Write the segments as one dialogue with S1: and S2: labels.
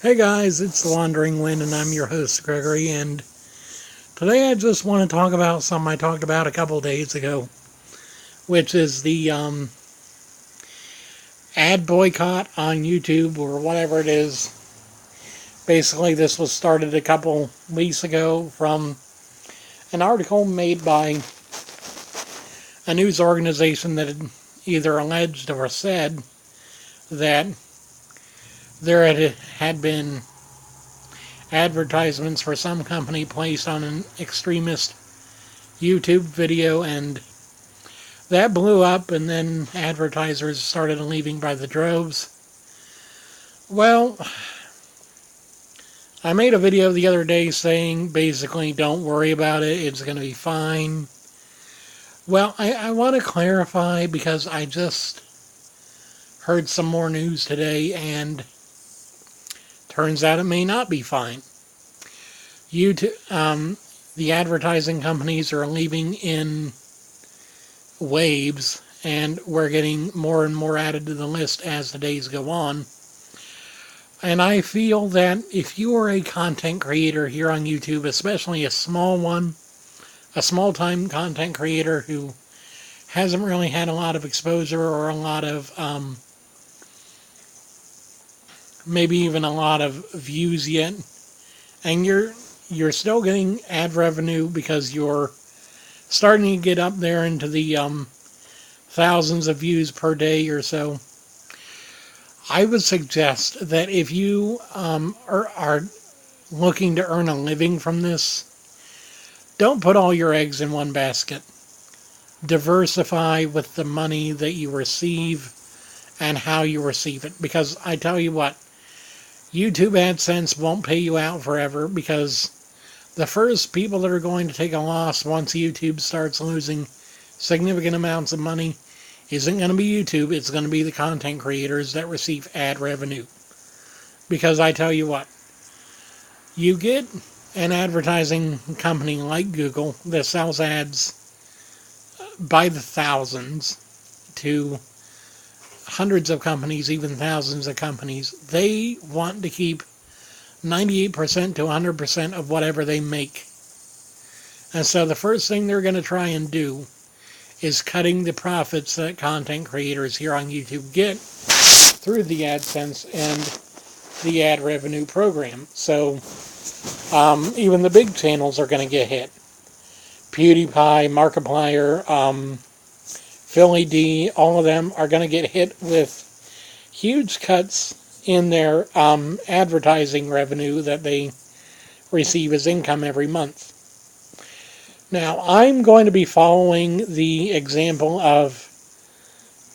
S1: Hey guys, it's the Wandering Wind and I'm your host Gregory, and today I just want to talk about something I talked about a couple days ago, which is the ad boycott on YouTube or whatever it is. Basically, this was started a couple weeks ago from an article made by a news organization that had either alleged or said that there had been advertisements for some company placed on an extremist YouTube video, and that blew up, and then advertisers started leaving by the droves. Well, I made a video the other day saying basically don't worry about it, it's going to be fine. Well, I want to clarify because I just heard some more news today, and turns out it may not be fine. The advertising companies are leaving in waves, and we're getting more and more added to the list as the days go on. And I feel that if you are a content creator here on YouTube, especially a small one, a small-time content creator who hasn't really had a lot of exposure or a lot of, maybe even a lot of views yet, and you're still getting ad revenue because you're starting to get up there into the thousands of views per day or so, I would suggest that if you are looking to earn a living from this, don't put all your eggs in one basket. Diversify with the money that you receive and how you receive it. Because I tell you what, YouTube AdSense won't pay you out forever, because the first people that are going to take a loss once YouTube starts losing significant amounts of money isn't going to be YouTube, it's going to be the content creators that receive ad revenue. Because I tell you what, you get an advertising company like Google that sells ads by the thousands to hundreds of companies, even thousands of companies. They want to keep 98% to 100% of whatever they make. And so the first thing they're going to try and do is cutting the profits that content creators here on YouTube get through the AdSense and the ad revenue program. So even the big channels are going to get hit. PewDiePie, Markiplier, Philly D, all of them are going to get hit with huge cuts in their advertising revenue that they receive as income every month. Now, I'm going to be following the example of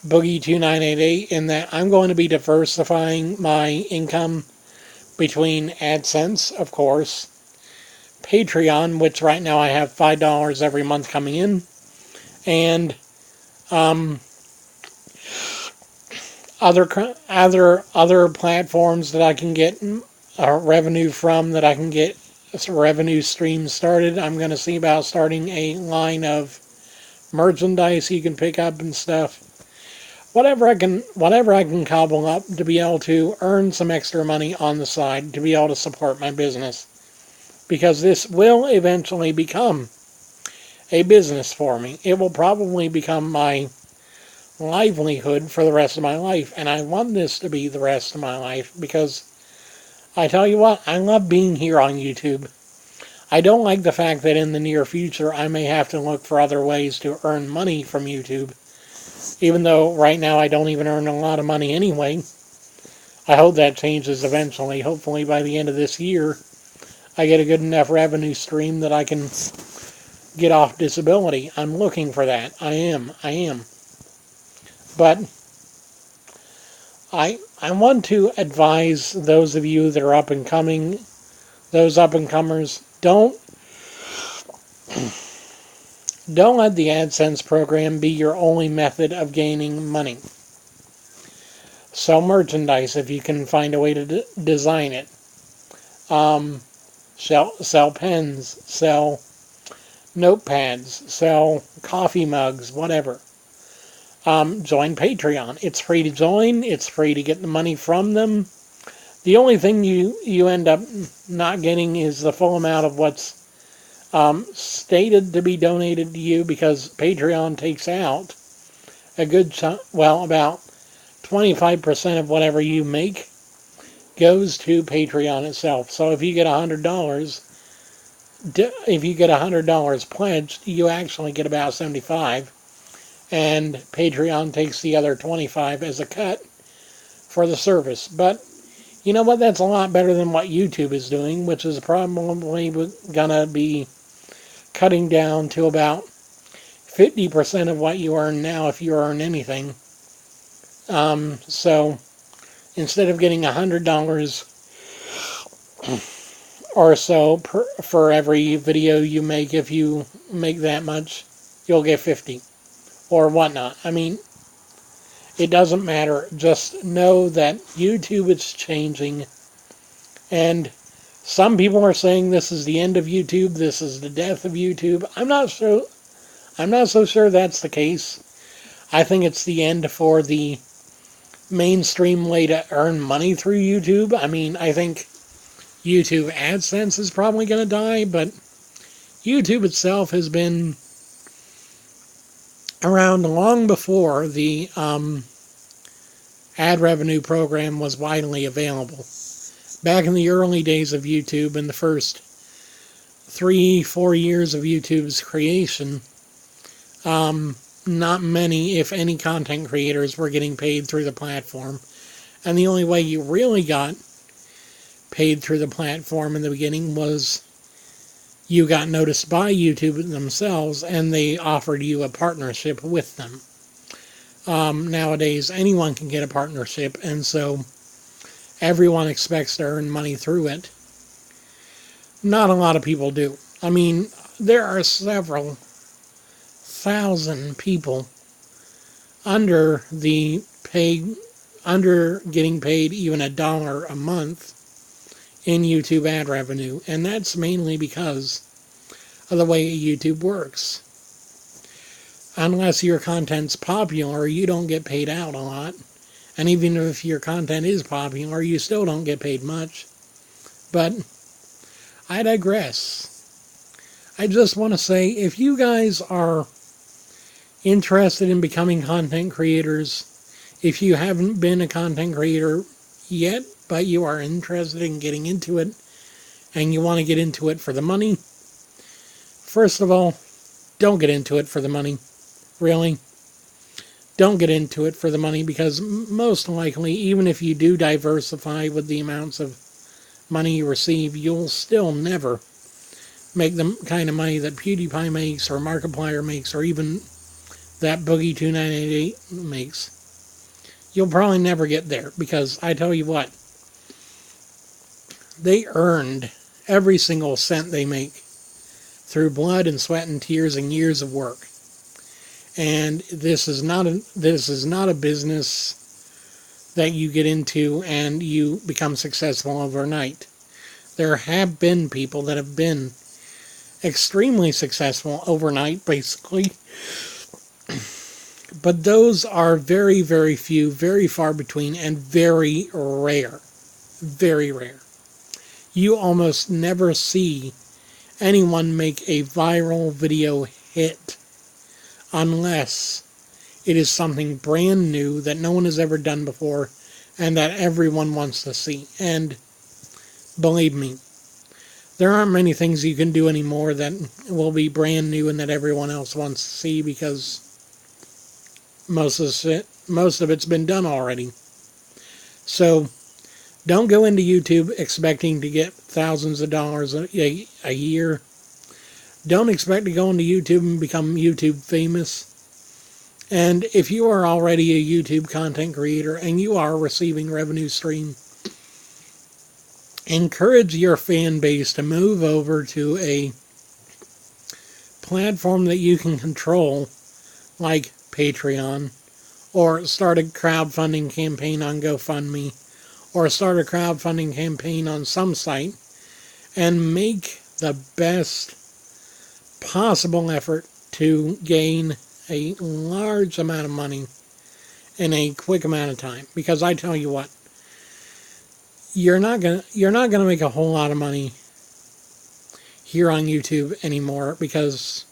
S1: Boogie2988 in that I'm going to be diversifying my income between AdSense, of course, Patreon, which right now I have $5 every month coming in, and other platforms that I can get revenue from, that I can get revenue streams started. I'm going to see about starting a line of merchandise you can pick up and stuff. Whatever I can cobble up to be able to earn some extra money on the side to be able to support my business. Because this will eventually become a business for me. It will probably become my livelihood for the rest of my life, and I want this to be the rest of my life, because I tell you what, I love being here on YouTube. I don't like the fact that in the near future I may have to look for other ways to earn money from YouTube, even though right now I don't even earn a lot of money anyway. I hope that changes eventually. Hopefully by the end of this year I get a good enough revenue stream that I can get off disability. I'm looking for that. I am. But I want to advise those of you that are up and coming, those up and comers, don't let the AdSense program be your only method of gaining money. Sell merchandise if you can find a way to design it. Sell pens, sell notepads, sell coffee mugs, whatever. Join Patreon. It's free to join. It's free to get the money from them. The only thing you end up not getting is the full amount of what's stated to be donated to you, because Patreon takes out a good chunk, well, about 25% of whatever you make goes to Patreon itself. So if you get $100, pledged, you actually get about 75, and Patreon takes the other 25 as a cut for the service. But you know what? That's a lot better than what YouTube is doing, which is probably gonna be cutting down to about 50% of what you earn now, if you earn anything. So instead of getting $100 or so for every video you make, if you make that much, you'll get 50 or whatnot. I mean, it doesn't matter. Just know that YouTube is changing, and some people are saying this is the end of YouTube, this is the death of YouTube. I'm not so sure that's the case. I think it's the end for the mainstream way to earn money through YouTube. I mean, I think YouTube AdSense is probably going to die, but YouTube itself has been around long before the ad revenue program was widely available. Back in the early days of YouTube, in the first 3-4 years of YouTube's creation, not many, if any, content creators were getting paid through the platform. And the only way you really got paid through the platform in the beginning was you got noticed by YouTube themselves, and they offered you a partnership with them. Nowadays, anyone can get a partnership, and so everyone expects to earn money through it. Not a lot of people do. I mean, there are several thousand people under getting paid even $1 a month in YouTube ad revenue, and that's mainly because of the way YouTube works. Unless your content's popular, you don't get paid out a lot. And even if your content is popular, you still don't get paid much. But I digress. I just want to say, if you guys are interested in becoming content creators, if you haven't been a content creator yet, but you are interested in getting into it, and you want to get into it for the money, first of all, don't get into it for the money. Really. Don't get into it for the money, because most likely, even if you do diversify with the amounts of money you receive, you'll still never make the kind of money that PewDiePie makes, or Markiplier makes, or even that Boogie2988 makes. You'll probably never get there, because I tell you what, they earned every single cent they make through blood and sweat and tears and years of work. And this is not a business that you get into and you become successful overnight. There have been people that have been extremely successful overnight, basically. But those are very, very few, very far between, and very rare. Very rare. You almost never see anyone make a viral video hit unless it is something brand new that no one has ever done before and that everyone wants to see. And believe me, there aren't many things you can do anymore that will be brand new and that everyone else wants to see, because most of it's been done already. So don't go into YouTube expecting to get thousands of dollars a year. Don't expect to go into YouTube and become YouTube famous. And if you are already a YouTube content creator and you are receiving revenue stream, encourage your fan base to move over to a platform that you can control, like Patreon, or start a crowdfunding campaign on GoFundMe, or start a crowdfunding campaign on some site, and make the best possible effort to gain a large amount of money in a quick amount of time. Because I tell you what, you're not gonna make a whole lot of money here on YouTube anymore, because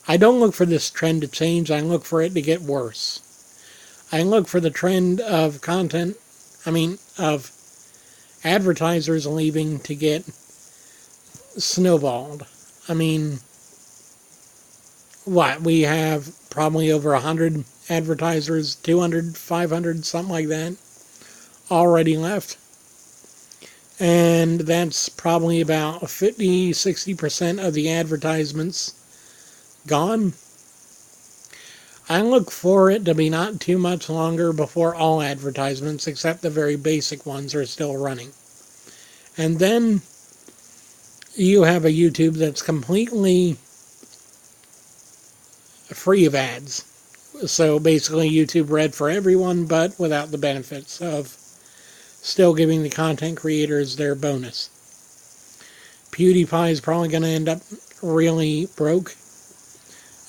S1: I don't look for this trend to change. I look for it to get worse. I look for the trend of of advertisers leaving to get snowballed. I mean, we have probably over 100 advertisers, 200, 500, something like that, already left. And that's probably about 50-60% of the advertisements gone. I look for it to be not too much longer before all advertisements, except the very basic ones, are still running. And then you have a YouTube that's completely free of ads. So basically YouTube Red for everyone, but without the benefits of still giving the content creators their bonus. PewDiePie is probably going to end up really broke.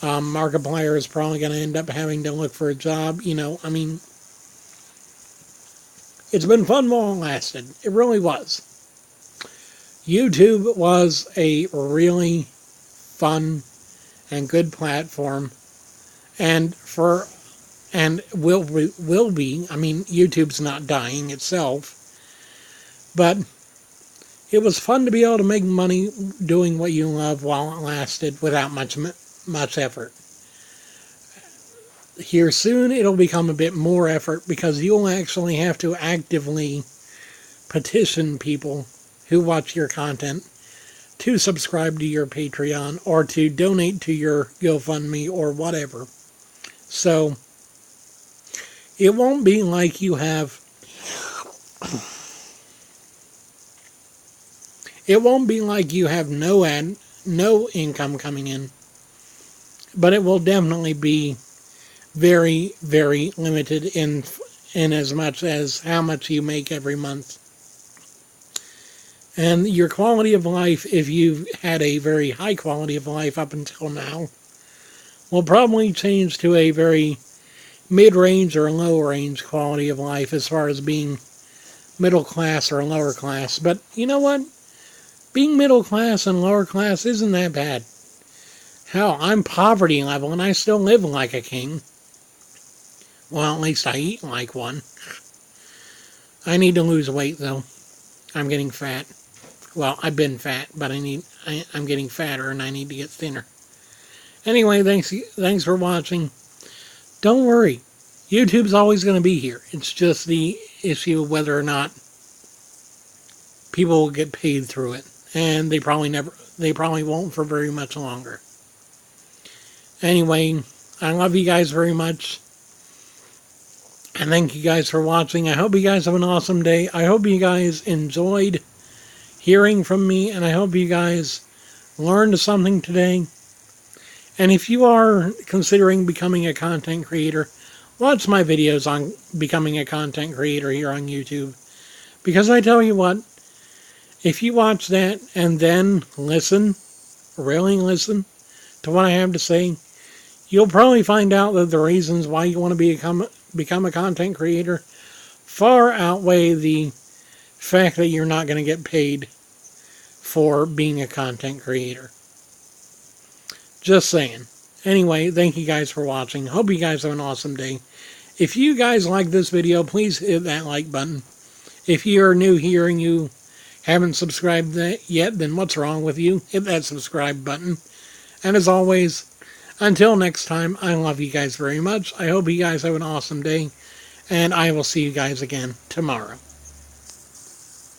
S1: Markiplier is probably going to end up having to look for a job. It's been fun while it lasted. It really was. YouTube was a really fun and good platform, and will be. YouTube's not dying itself, but it was fun to be able to make money doing what you love while it lasted without much effort. Here soon it'll become a bit more effort, because you'll actually have to actively petition people who watch your content to subscribe to your Patreon or to donate to your GoFundMe or whatever. So it won't be like you have no income coming in, but it will definitely be very, very limited in as much as how much you make every month. And your quality of life, if you've had a very high quality of life up until now, will probably change to a very mid-range or low-range quality of life as far as being middle class or lower class. But you know what? Being middle class and lower class isn't that bad. Hell, I'm poverty level and I still live like a king. Well, at least I eat like one. I need to lose weight, though. I'm getting fat. Well, I've been fat, but I'm getting fatter and I need to get thinner. Anyway, thanks for watching. Don't worry. YouTube's always going to be here. It's just the issue of whether or not people will get paid through it. And they probably won't for very much longer. Anyway, I love you guys very much. And thank you guys for watching. I hope you guys have an awesome day. I hope you guys enjoyed hearing from me, and I hope you guys learned something today. And if you are considering becoming a content creator, watch my videos on becoming a content creator here on YouTube. Because I tell you what, if you watch that and then really listen to what I have to say, you'll probably find out that the reasons why you want to become a content creator far outweigh the fact that you're not going to get paid for being a content creator. Just saying. Anyway, thank you guys for watching. Hope you guys have an awesome day. If you guys like this video, please hit that like button. If you're new here and you haven't subscribed yet, then what's wrong with you? Hit that subscribe button. And as always, until next time, I love you guys very much. I hope you guys have an awesome day. And I will see you guys again tomorrow.